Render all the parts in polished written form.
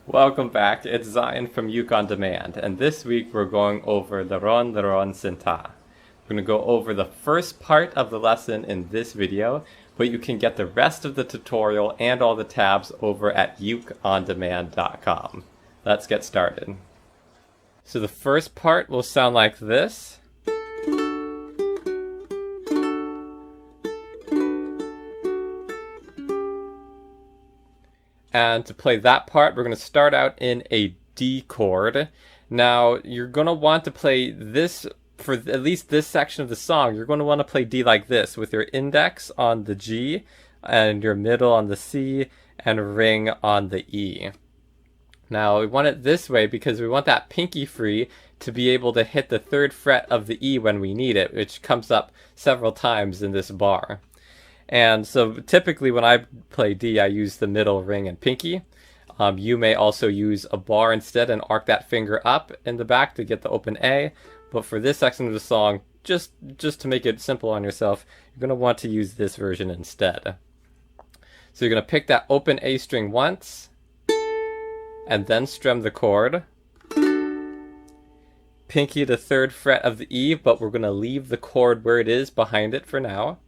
Welcome back, it's Zion from Uke on Demand, and this week we're going over Leron, Sinta. We're going to go over the first part of the lesson in this video, but you can get the rest of the tutorial and all the tabs over at ukeondemand.com. Let's get started. So the first part will sound like this. And to play that part, we're going to start out in a D chord. Now, you're going to want to play this, for at least this section of the song, you're going to want to play D like this, with your index on the G, and your middle on the C, and ring on the E. Now, we want it this way because we want that pinky free to be able to hit the 3rd fret of the E when we need it, which comes up several times in this bar. And so typically when I play D, I use the middle ring and pinky. You may also use a bar instead and arc that finger up in the back to get the open A. But for this section of the song, just to make it simple on yourself, you're going to want to use this version instead. So you're going to pick that open A string once, and then strum the chord. Pinky the 3rd fret of the E, but we're going to leave the chord where it is behind it for now.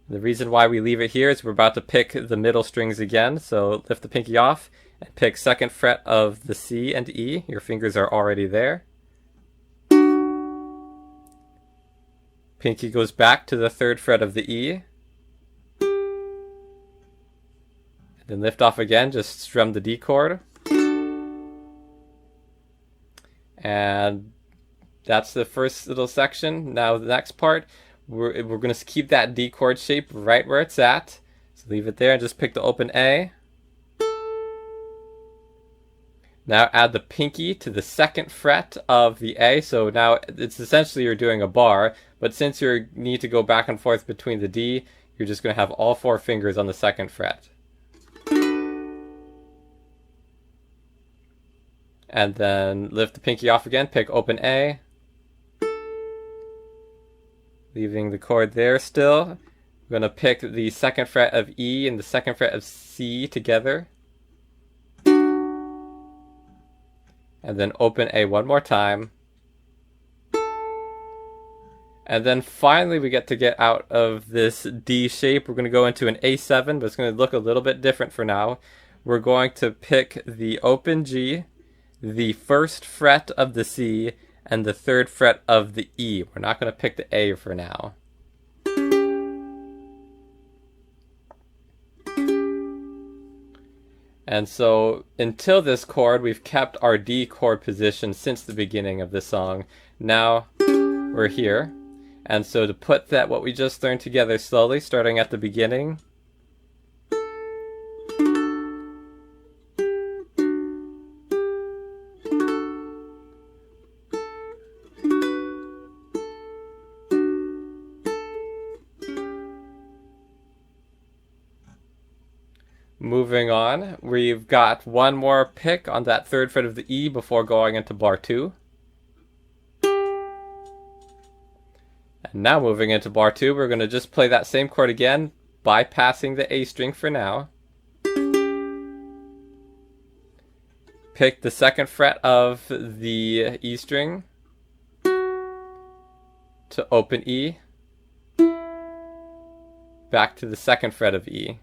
The reason why we leave it here is we're about to pick the middle strings again, so lift the pinky off and pick 2nd fret of the C and E. Your fingers are already there. Pinky goes back to the 3rd fret of the E. And then lift off again, just strum the D chord. And that's the first little section. Now the next part, we're going to keep that D chord shape right where it's at. So leave it there and just pick the open A. Now add the pinky to the 2nd fret of the A. So now it's essentially you're doing a bar, but since you need to go back and forth between the D, you're just going to have all 4 fingers on the 2nd fret. And then lift the pinky off again, pick open A. Leaving the chord there still. We're going to pick the 2nd fret of E and the 2nd fret of C together. And then open A one more time. And then finally we get out of this D shape. We're going to go into an A7, but it's going to look a little bit different for now. We're going to pick the open G, the 1st fret of the C, and the 3rd fret of the E. We're not going to pick the A for now. And so until this chord, we've kept our D chord position since the beginning of the song. Now we're here. And so to put that, what we just learned together slowly, starting at the beginning. Moving on, we've got one more pick on that 3rd fret of the E before going into bar 2. And now moving into bar 2, we're going to just play that same chord again, bypassing the A string for now. Pick the 2nd fret of the E string to open E. Back to the 2nd fret of E.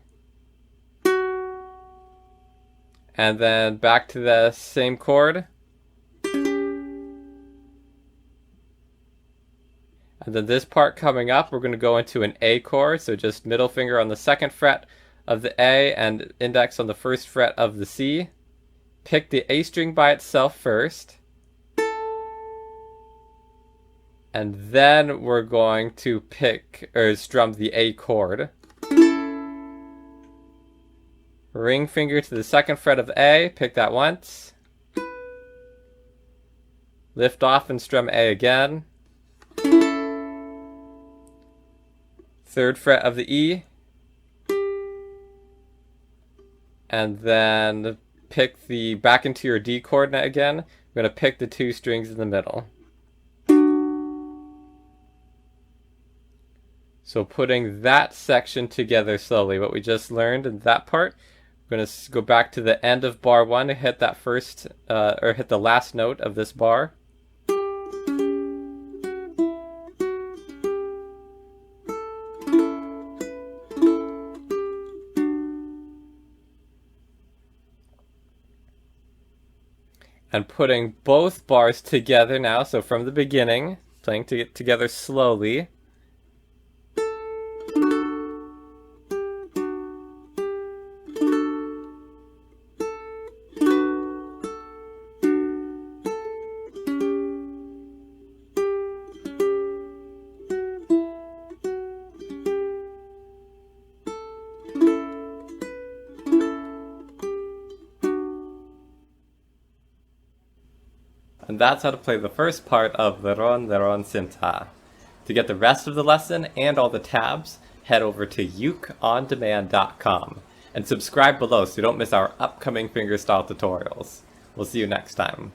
And then back to the same chord. And then this part coming up, we're going to go into an A chord. So just middle finger on the 2nd fret of the A and index on the 1st fret of the C. Pick the A string by itself first. And then we're going to pick or strum the A chord. Ring finger to the 2nd fret of A, pick that once. Lift off and strum A again. 3rd fret of the E. And then pick the back into your D chord again. We're going to pick the 2 strings in the middle. So putting that section together slowly, what we just learned in that part, We're going to go back to the end of bar 1 to hit that first, or hit the last note of this bar. And putting both bars together now, so from the beginning, playing together slowly. And that's how to play the first part of Leron, Leron, Sinta. To get the rest of the lesson and all the tabs, head over to ukeondemand.com and subscribe below so you don't miss our upcoming fingerstyle tutorials. We'll see you next time.